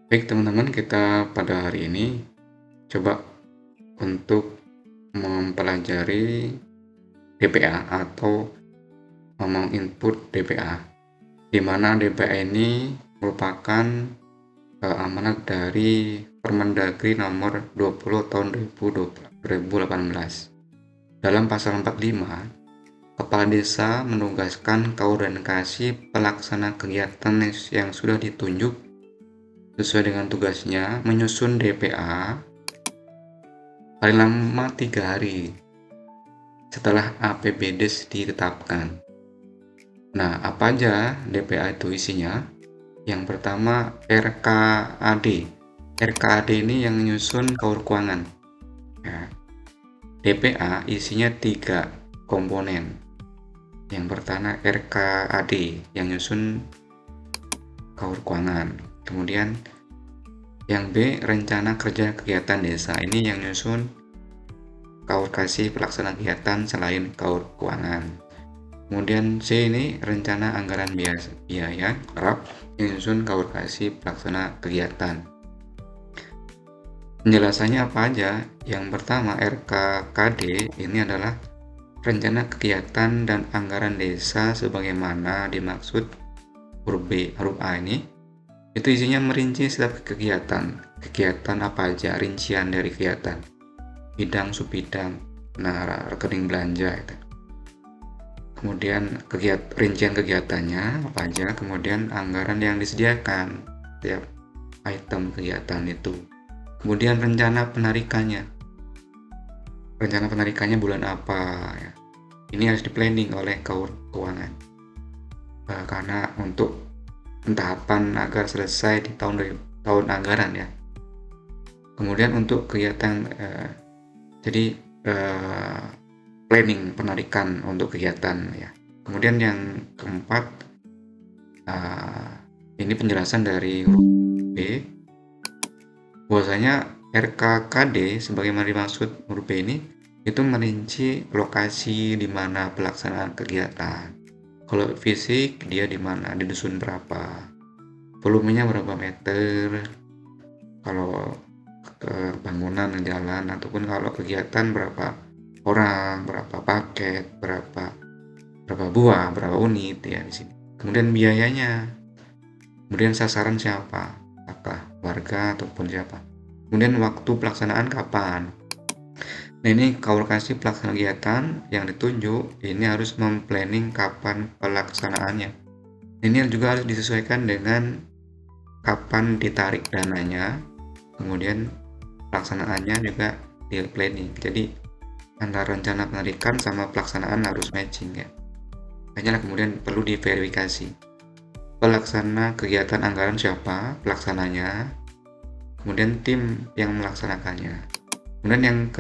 Baik teman-teman, kita pada hari ini coba untuk mempelajari DPA atau menginput DPA, di mana DPA ini merupakan amanat dari Permendagri nomor 20 tahun 2018. Dalam pasal 45, Kepala Desa menugaskan koordinasi pelaksana kegiatan yang sudah ditunjuk sesuai dengan tugasnya menyusun DPA paling lama 3 hari setelah APBDes ditetapkan. Nah, apa aja DPA itu isinya? Yang pertama RKAD. RKAD ini yang menyusun kaur keuangan. Ya, DPA isinya 3 komponen. Yang pertama RKAD yang menyusun kaur keuangan. Kemudian yang B, rencana kerja kegiatan desa, ini yang menyusun kaur kasih pelaksana kegiatan selain kaur keuangan. Kemudian C ini rencana anggaran biaya RAP yang menyusun kaur kasih pelaksana kegiatan. Penjelasannya apa aja? Yang pertama RKKD ini adalah rencana kegiatan dan anggaran desa sebagaimana dimaksud huruf B, huruf A ini. Itu isinya merinci setiap kegiatan. Kegiatan apa aja, rincian dari kegiatan. Bidang, subbidang, nah rekening belanja itu. Kemudian rincian kegiatannya apa aja, kemudian anggaran yang disediakan setiap item kegiatan itu. Kemudian rencana penarikannya. Rencana penarikannya bulan apa ya. Ini harus di-planning oleh keuangan. Karena untuk tahapan agar selesai di tahun anggaran ya. Kemudian untuk kegiatan planning penarikan untuk kegiatan ya. Kemudian yang keempat ini penjelasan dari huruf B, bahwasanya RKKD sebagaimana dimaksud huruf B ini itu merinci lokasi di mana pelaksanaan kegiatan. Kalau fisik dia di mana, di dusun berapa, volumenya berapa meter, kalau bangunan jalan ataupun kalau kegiatan berapa orang, berapa paket, berapa buah, berapa unit ya di sini. Kemudian biayanya, kemudian sasaran siapa, apakah warga ataupun siapa. Kemudian waktu pelaksanaan kapan. Nah ini kaur kasih pelaksana kegiatan yang ditunjuk ini harus memplanning kapan pelaksanaannya. Ini juga harus disesuaikan dengan kapan ditarik dananya, kemudian pelaksanaannya juga di planning. Jadi antara rencana penarikan sama pelaksanaan harus matching ya. Makanya kemudian perlu diverifikasi. Pelaksana kegiatan anggaran siapa, pelaksananya, kemudian tim yang melaksanakannya. Kemudian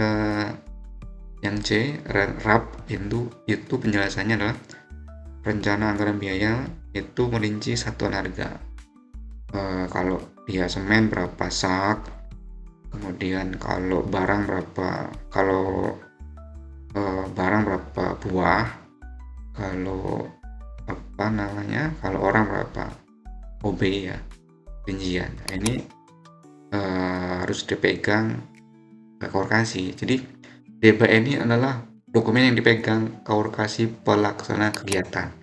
yang C, RAP itu penjelasannya adalah rencana anggaran biaya itu merinci satuan harga. Kalau dia semen berapa sak, kemudian kalau barang berapa, barang berapa buah, kalau kalau orang berapa OB ya, rincian. Nah, ini harus dipegang kaur kasih. Jadi DPA ini adalah dokumen yang dipegang kaur kasih pelaksana kegiatan.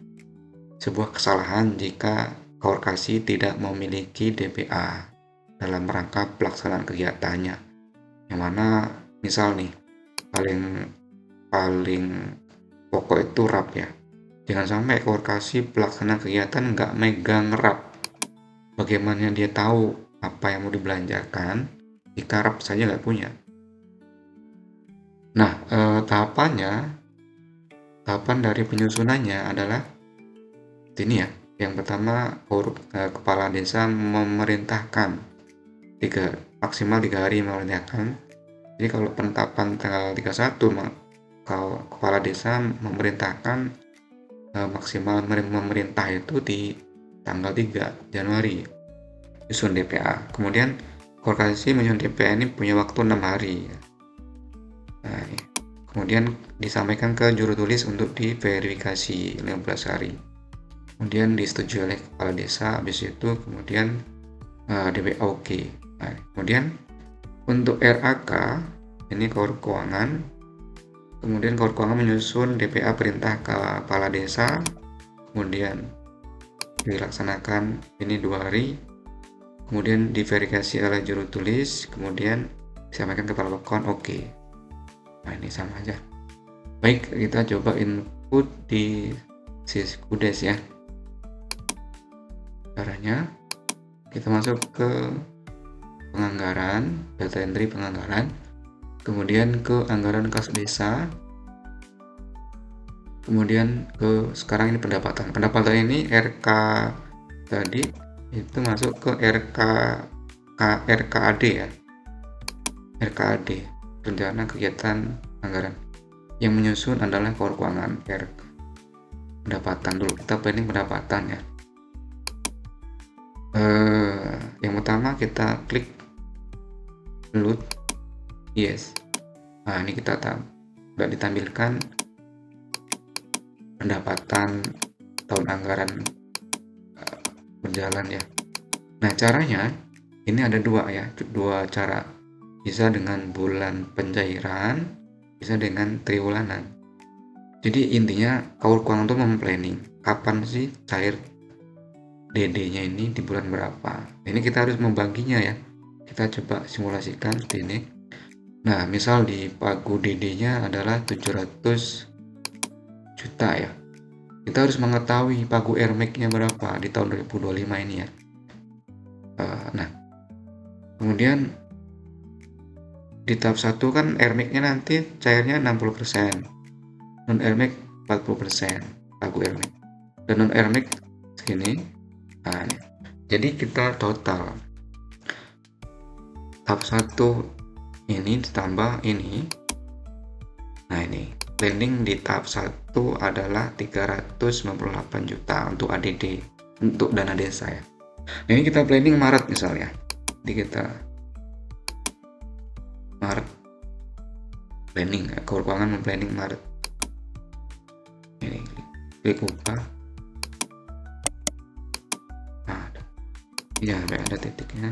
Sebuah kesalahan jika kaur kasih tidak memiliki DPA dalam rangka pelaksanaan kegiatannya. Yang mana misal nih paling pokok itu RAP ya. Jangan sampai kaur kasih pelaksana kegiatan nggak megang RAP. Bagaimana dia tahu apa yang mau dibelanjakan jika RAP saja nggak punya. Nah, tahapan dari penyusunannya adalah ini ya. Yang pertama, kepala desa memerintahkan maksimal 3 hari memerintahkan. Jadi kalau penetapan tanggal 31, kalau kepala desa memerintahkan maksimal memerintah itu di tanggal 3 Januari susun DPA. Kemudian korporasi menyusun DPA ini punya waktu 6 hari. Nah, kemudian disampaikan ke juru tulis untuk diverifikasi 15 hari. Kemudian disetujui oleh kepala desa. Habis itu kemudian DPA oke. Nah, kemudian untuk RAK ini Kaur Keuangan, kemudian Kaur Keuangan menyusun DPA perintah kepala desa, kemudian dilaksanakan ini 2 hari, kemudian diverifikasi oleh juru tulis, kemudian disampaikan kepala account oke. Nah, ini sama aja. Baik, kita coba input di Syskudes ya. Caranya kita masuk ke penganggaran, data entry penganggaran, kemudian ke anggaran kas desa, kemudian ke sekarang ini pendapatan ini RK tadi itu masuk ke RKAD ya, RKAD rencana kegiatan anggaran. Yang menyusun adalah Kaur Keuangan. Pendapatan dulu, kita planning pendapatan ya. Yang pertama kita klik load, yes. Nah, ini kita udah ditampilkan pendapatan tahun anggaran berjalan ya. Nah, caranya ini ada dua cara. Bisa dengan bulan pencairan, bisa dengan triwulanan. Jadi intinya Kaur Keuangan itu memplanning kapan sih cair DD-nya ini di bulan berapa. Ini kita harus membaginya ya. Kita coba simulasikan seperti ini. Nah, misal di pagu DD-nya adalah 700 juta ya. Kita harus mengetahui pagu RMEC-nya berapa di tahun 2025 ini ya. Nah, kemudian di tahap 1 kan RMEC-nya nanti cairnya 60%, non RMEC 40%, pagu RMEC, dan non RMEC segini. Nah, jadi kita total tahap 1 ini ditambah ini. Nah, ini planning di tahap 1 adalah 398 juta untuk ADD, untuk dana desa ya. Nah, ini kita planning Maret misalnya. Jadi kita Maret planning, Kaur Keuangan memplanning Maret. Ini klik upah. Nah, ya ada titiknya.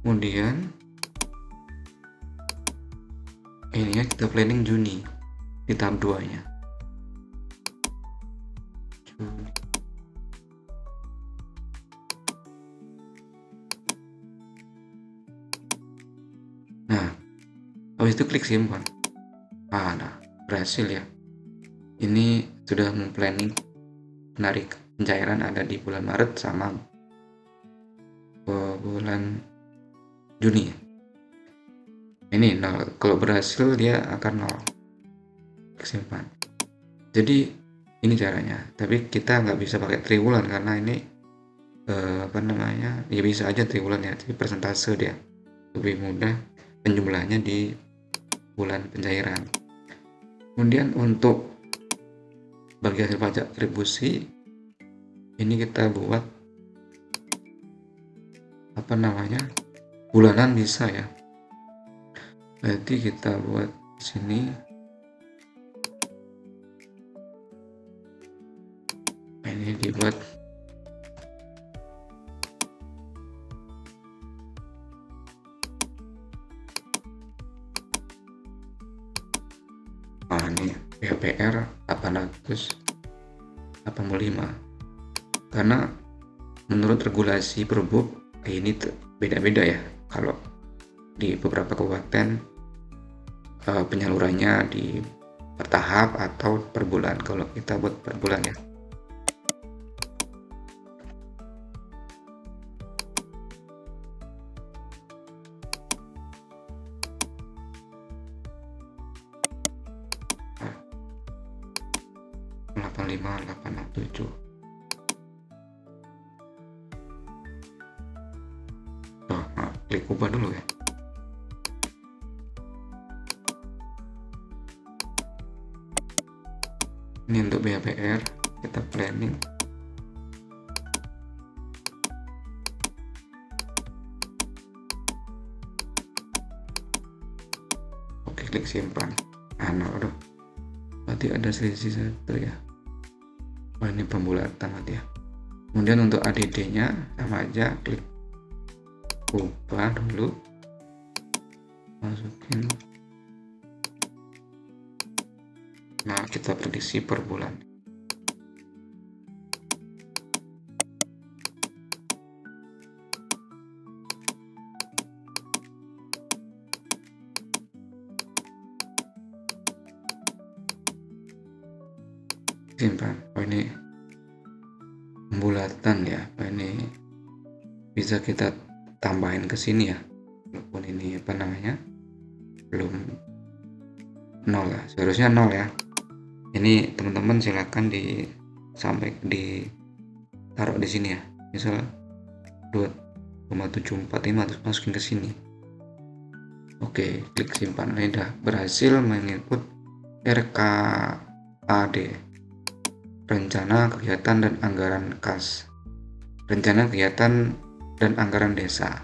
Kemudian ini ya, kita planning Juni di tahap 2 nya. Juni. Nah, habis itu klik simpan. Nah, berhasil ya. Ini sudah memplanning menarik pencairan ada di bulan Maret sama bulan Juni. Ini 0. Kalau berhasil dia akan 0. Simpan. Jadi ini caranya. Tapi kita nggak bisa pakai triwulan karena ini ya bisa aja triwulan ya. Jadi persentase dia lebih mudah penjumlahannya di bulan pencairan. Kemudian untuk bagi hasil pajak atribusi ini kita buat bulanan bisa ya. Berarti kita buat sini. Ini dibuat ini PHPR 885 karena menurut regulasi Perbuk ini beda-beda ya. Kalau di beberapa kabupaten penyalurannya di bertahap atau per bulan. Kalau kita buat per bulan ya. Klik ubah dulu ya. Ini untuk BHPR kita planning. Oke, klik simpan. Aduh, berarti ada selisih 1 ya. Ini pembulatan nanti ya. Kemudian untuk ADD nya sama aja, klik ubah dulu, masukin. Nah, kita prediksi per bulan. Simpan. Oh, ini pembulatan ya. Oh, ini bisa kita tambahin ke sini ya. Walaupun ini apa namanya? Belum 0 ya. Seharusnya 0 ya. Ini teman-teman silakan taruh di sini ya. Misal 2,74 ini masukin ke sini. Oke, klik simpan. Ini udah berhasil menginput RKAD, rencana kegiatan dan anggaran kas, rencana kegiatan dan anggaran desa.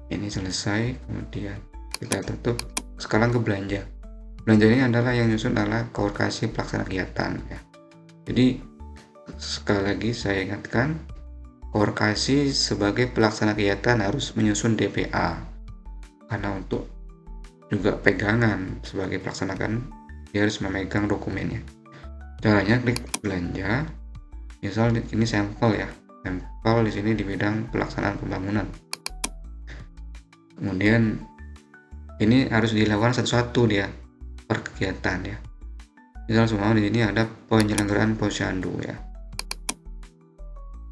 Ini selesai, kemudian kita tutup. Sekarang ke belanja. Belanja ini adalah yang nyusun adalah koordinasi pelaksana kegiatan ya. Jadi sekali lagi saya ingatkan, koordinasi sebagai pelaksana kegiatan harus menyusun DPA, karena untuk juga pegangan sebagai pelaksana kan dia harus memegang dokumennya. Caranya klik belanja. Misal ini sampel ya, sampel di sini di bidang pelaksanaan pembangunan. Kemudian ini harus dilakukan satu-satu dia per kegiatan ya. Misal semua di sini ada penyelenggaraan posyandu ya.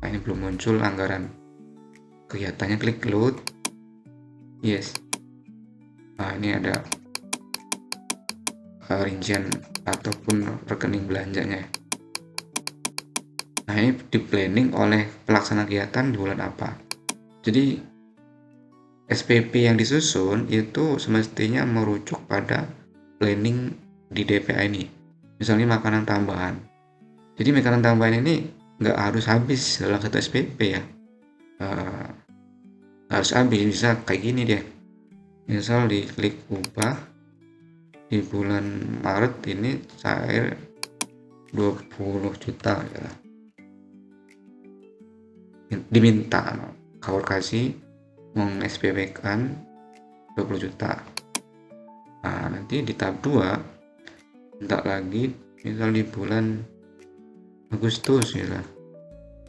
Nah, ini belum muncul anggaran kegiatannya, klik load. Yes. Nah, ini ada rincian ataupun rekening belanjanya. Nah, ini di planning oleh pelaksana kegiatan di bulan apa. Jadi SPP yang disusun itu semestinya merujuk pada planning di DPA ini. Misalnya makanan tambahan. Jadi makanan tambahan ini nggak harus habis dalam satu SPP ya. Harus habis, bisa kayak gini deh. Misal diklik ubah, di bulan Maret ini cair 20 juta ya. Diminta kasih meng-SPP kan 20 juta. Nah, nanti di tahap 2 minta lagi, misal di bulan Agustus ya,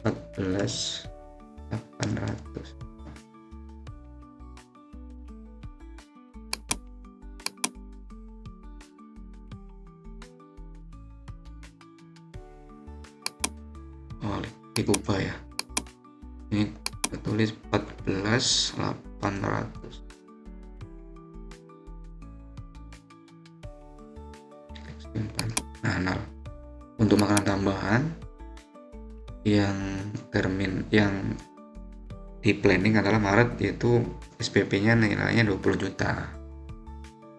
14.800. Oh, diubah ya. Ini tulis 14.800. Nah, untuk makanan tambahan yang di planning adalah Maret, yaitu SPP-nya nilainya 20 juta.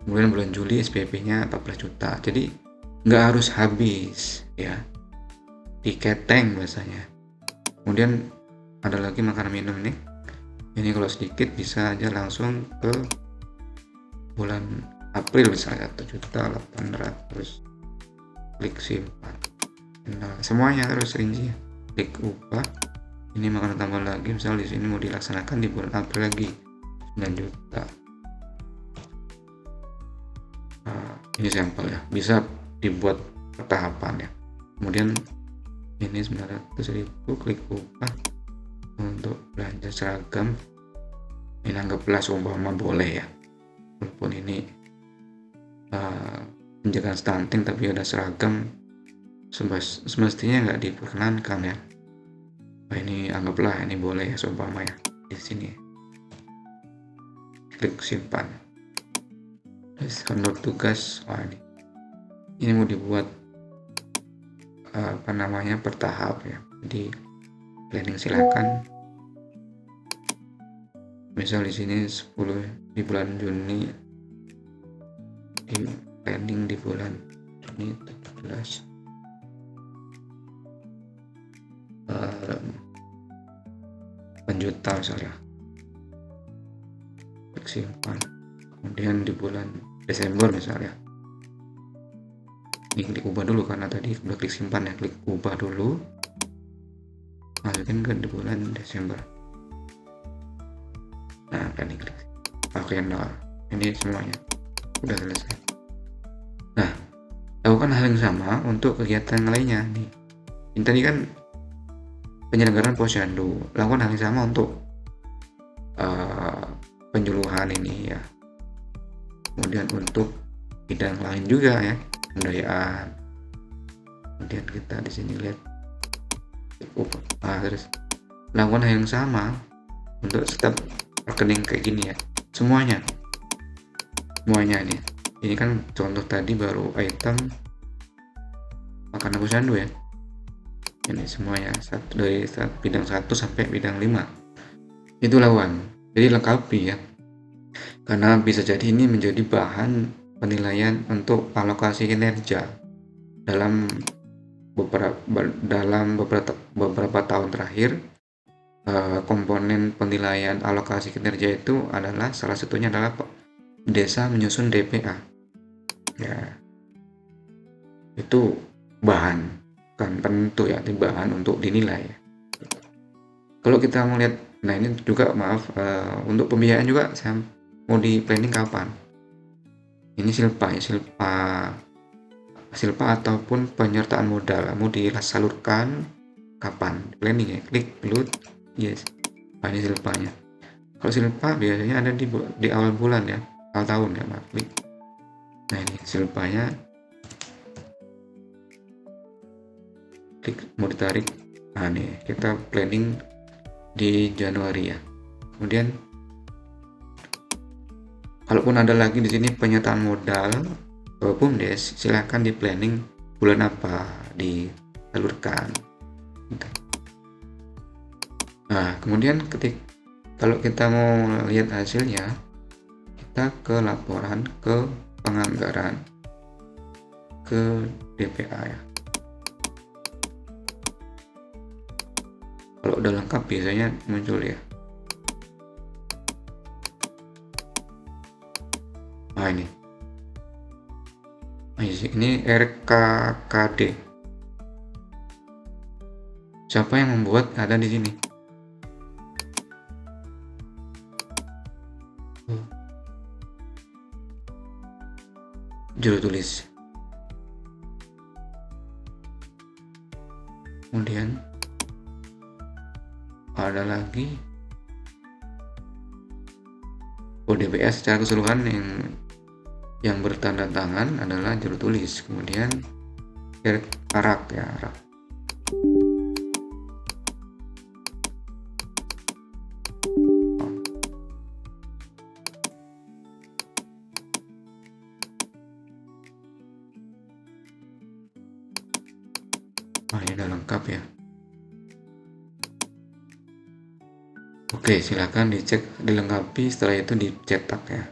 Kemudian bulan Juli SPP-nya 14 juta. Jadi nggak harus habis ya, diketeng bahasanya. Kemudian ada lagi makanan minum nih. Ini kalau sedikit bisa aja langsung ke bulan April misalnya 1.800.000. Klik simpan. Nah, semuanya harus rinci. Klik ubah. Ini makanan tambah lagi, misal di sini mau dilaksanakan di bulan April lagi 9 juta. Nah, ini sampel ya, bisa dibuat pertahapan ya. Kemudian ini 900.000, klik ubah. Untuk belanja seragam, ini anggaplah seumpama boleh ya, walaupun ini penjagaan stunting tapi ada seragam, semestinya nggak diperkenankan ya. Nah, ini anggaplah ini boleh ya, seumpama ya di sini. Klik simpan. Terus handle tugas. Wah, ini mau dibuat bertahap ya. Jadi planning silakan. Misal di sini 10 di bulan Juni, di planning di bulan Juni 17 juta misalnya, klik simpan. Kemudian di bulan Desember misalnya, ini klik ubah dulu karena tadi udah klik simpan ya, klik ubah dulu. masukin ke di bulan Desember. Nah, dan klik kalender. Ini semuanya udah selesai. Nah, lakukan hal yang sama untuk kegiatan lainnya nih. Ini tadi kan penyelenggaraan posyandu, lakukan hal yang sama untuk penyuluhan ini ya. Kemudian untuk bidang lain juga ya, pemberdayaan. Kemudian kita di sini lihat terus lakukan hal yang sama untuk setiap rekening kayak gini ya, semuanya nih. Ini kan contoh tadi baru item makanan posyandu ya. Ini semuanya dari bidang 1 sampai bidang 5 itu lawan, jadi lengkapi ya, karena bisa jadi ini menjadi bahan penilaian untuk alokasi kinerja dalam beberapa tahun terakhir. Komponen penilaian alokasi kinerja itu adalah salah satunya adalah desa menyusun DPA ya, itu bahan kan penentu ya, bahan untuk dinilai ya. Kalau kita melihat, nah ini juga maaf untuk pembiayaan juga saya mau di planning kapan. Ini silpa ya, silpa ataupun penyertaan modal mau disalurkan kapan, planning ya, klik belut yes. Nah, ini silpanya. Kalau silpa biasanya ada di awal bulan ya, awal tahun ya, maaf klik. Nah ini silpanya, klik mau ditarik. Nah nih kita planning di Januari ya. Kemudian kalaupun ada lagi di sini penyertaan modal BUMDes, silahkan di planning bulan apa disalurkan. Nah kemudian kalau kita mau lihat hasilnya, kita ke laporan ke penganggaran ke DPA ya. Kalau udah lengkap biasanya muncul ya. Nah ini RKKD. Siapa yang membuat ada di sini? Juru tulis. Kemudian ada lagi ODPS secara keseluruhan yang bertanda tangan adalah juru tulis. Kemudian arak ya, arak. Nah ini udah lengkap ya. Oke, silakan dicek, dilengkapi, setelah itu dicetak ya.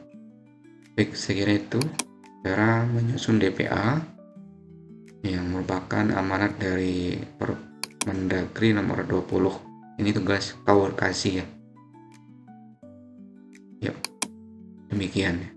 Baik, saya kira itu cara menyusun DPA yang merupakan amanat dari Permendagri nomor 20. Ini tugas Kawur Kasih ya. Yuk, demikian ya.